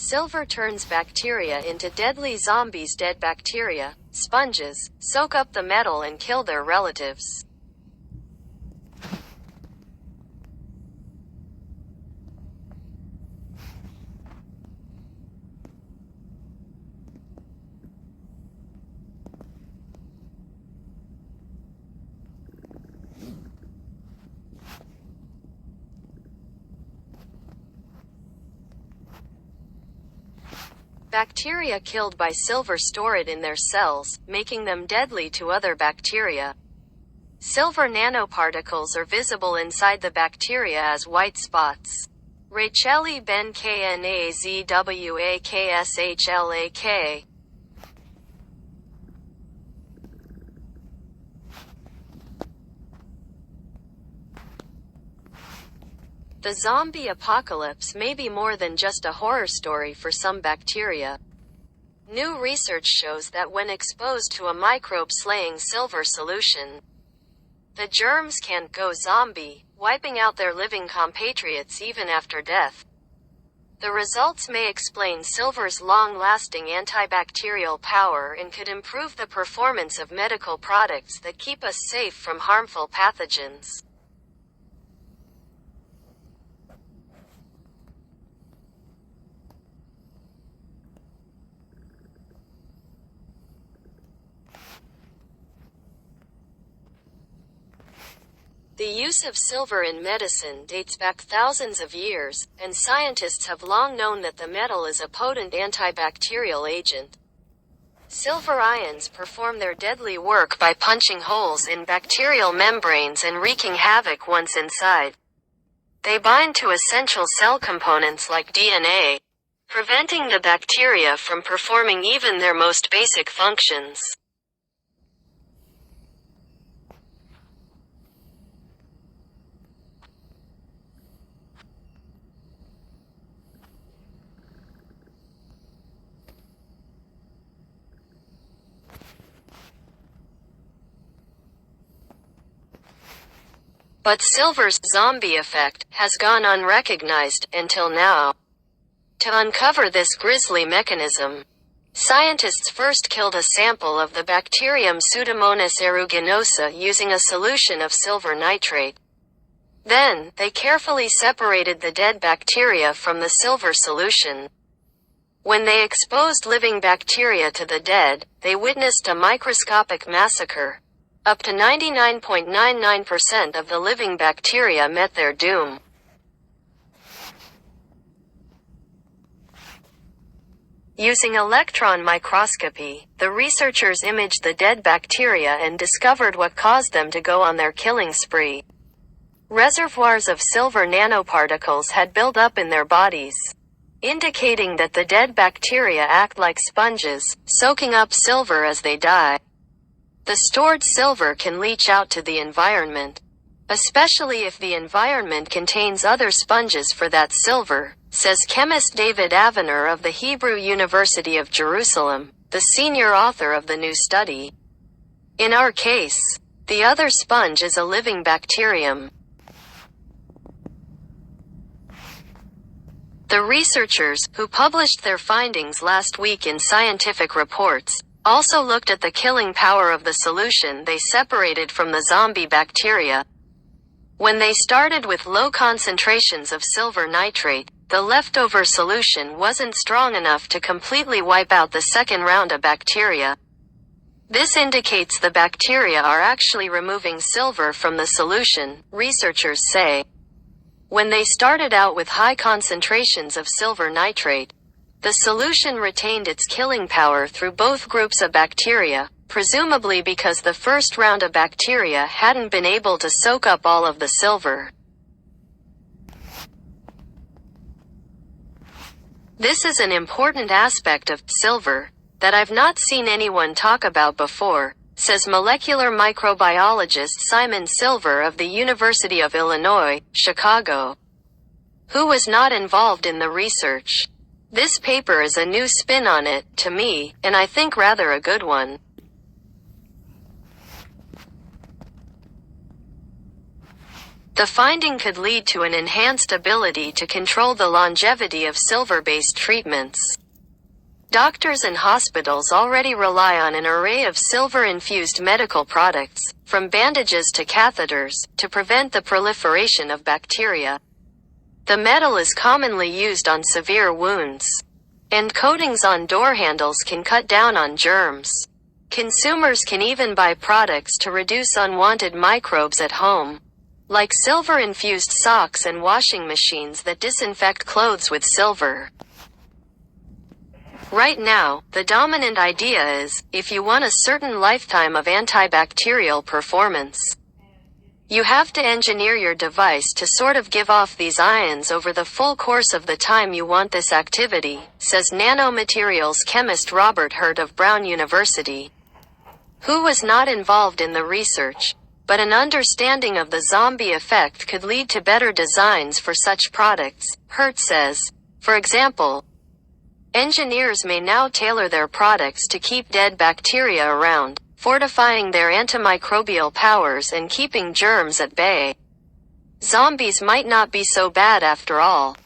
Silver turns bacteria into deadly zombies. Dead bacteria, sponges, soak up the metal and kill their relatives. Bacteria killed by silver store it in their cells, making them deadly to other bacteria. Silver nanoparticles are visible inside the bacteria as white spots. Racheli Ben KnazwakShlak. The zombie apocalypse may be more than just a horror story for some bacteria. New research shows that when exposed to a microbe-slaying silver solution, the germs can go zombie, wiping out their living compatriots even after death. The results may explain silver's long-lasting antibacterial power and could improve the performance of medical products that keep us safe from harmful pathogens. The use of silver in medicine dates back thousands of years, and scientists have long known that the metal is a potent antibacterial agent. Silver ions perform their deadly work by punching holes in bacterial membranes and wreaking havoc once inside. They bind to essential cell components like DNA, preventing the bacteria from performing even their most basic functions. But silver's zombie effect has gone unrecognized until now. To uncover this grisly mechanism, scientists first killed a sample of the bacterium Pseudomonas aeruginosa using a solution of silver nitrate. Then, they carefully separated the dead bacteria from the silver solution. When they exposed living bacteria to the dead, they witnessed a microscopic massacre. Up to 99.99% of the living bacteria met their doom. Using electron microscopy, the researchers imaged the dead bacteria and discovered what caused them to go on their killing spree. Reservoirs of silver nanoparticles had built up in their bodies, indicating that the dead bacteria act like sponges, soaking up silver as they die. The stored silver can leach out to the environment, especially if the environment contains other sponges for that silver, says chemist David Avenir of the Hebrew University of Jerusalem, the senior author of the new study. In our case, the other sponge is a living bacterium. The researchers, who published their findings last week in Scientific Reports, also looked at the killing power of the solution they separated from the zombie bacteria. When they started with low concentrations of silver nitrate, the leftover solution wasn't strong enough to completely wipe out the second round of bacteria. This indicates the bacteria are actually removing silver from the solution, researchers say. When they started out with high concentrations of silver nitrate, the solution retained its killing power through both groups of bacteria, presumably because the first round of bacteria hadn't been able to soak up all of the silver. This is an important aspect of silver that I've not seen anyone talk about before, says molecular microbiologist Simon Silver of the University of Illinois, Chicago, who was not involved in the research. This paper is a new spin on it, to me, and I think rather a good one. The finding could lead to an enhanced ability to control the longevity of silver-based treatments. Doctors and hospitals already rely on an array of silver-infused medical products, from bandages to catheters, to prevent the proliferation of bacteria. The metal is commonly used on severe wounds. And coatings on door handles can cut down on germs. Consumers can even buy products to reduce unwanted microbes at home, like silver-infused socks and washing machines that disinfect clothes with silver. Right now, the dominant idea is, if you want a certain lifetime of antibacterial performance, you have to engineer your device to sort of give off these ions over the full course of the time you want this activity, says nanomaterials chemist Robert Hurt of Brown University, who was not involved in the research, but an understanding of the zombie effect could lead to better designs for such products, Hurt says. For example, engineers may now tailor their products to keep dead bacteria around, fortifying their antimicrobial powers and keeping germs at bay. Zombies might not be so bad after all.